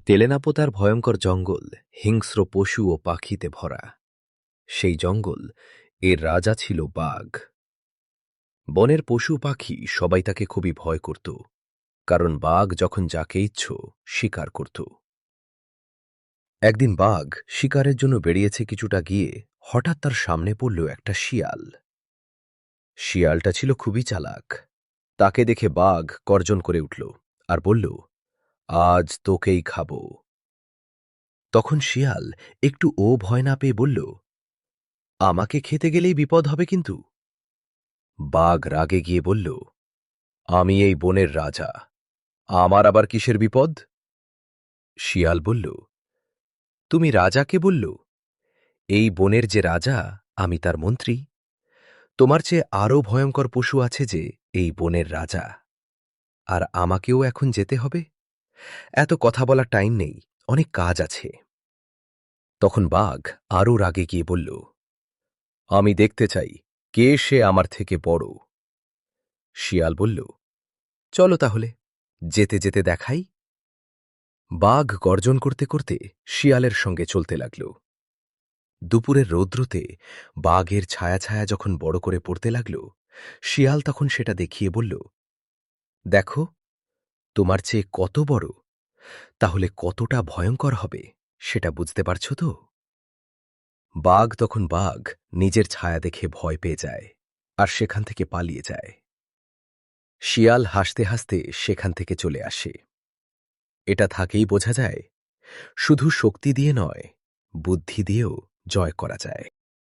তেলেনাপোতার ভয়ঙ্কর জঙ্গল হিংস্র পশু ও পাখিতে ভরা। সেই জঙ্গল এর রাজা ছিল বাঘ। বনের পশু পাখি সবাই তাকে খুবই ভয় করত, কারণ বাঘ যখন যাকে ইচ্ছো শিকার করত। একদিন বাঘ শিকারের জন্য বেরিয়েছে, কিছুটা গিয়ে হঠাৎ তার সামনে পড়ল একটা শিয়াল। শিয়ালটা ছিল খুবই চালাক। তাকে দেখে বাঘ গর্জন করে উঠল আর বলল, আজ তোকেই খাবো। তখন শিয়াল একটু ভয় না পেয়ে বলল, আমাকে খেতে গেলেই বিপদ হবে কিন্তু। বাঘ রাগে গিয়ে বলল, আমি এই বনের রাজা, আমার আবার কিসের বিপদ? শিয়াল বলল, তুমি রাজাকে বলল? এই বনের যে রাজা, আমি তার মন্ত্রী। তোমার চেয়ে আরও ভয়ঙ্কর পশু আছে যে এই বনের রাজা, আর আমাকেও এখন যেতে হবে। এত কথা বলার টাইম নেই, অনেক কাজ আছে। তখন বাঘ আরও রাগে গিয়ে বলল, আমি দেখতে চাই কে সে আমার থেকে বড়। শিয়াল বলল, চলো তাহলে, যেতে যেতে দেখাই। বাঘ গর্জন করতে করতে শিয়ালের সঙ্গে চলতে লাগল। দুপুরের রৌদ্রতে বাঘের ছায়া ছায়া যখন বড় করে পড়তে লাগল, শিয়াল তখন সেটা দেখিয়ে বলল, দেখো, তোমার চেয়ে কত বড়, তাহলে কতটা ভয়ঙ্কর হবে সেটা বুঝতে পারছ তো? বাঘ নিজের ছায়া দেখে ভয় পেয়ে যায় আর সেখান থেকে পালিয়ে যায়। শিয়াল হাসতে হাসতে সেখান থেকে চলে আসে। এটা থাকেই বোঝা যায়, শুধু শক্তি দিয়ে নয়, বুদ্ধি দিয়েও জয় করা যায়।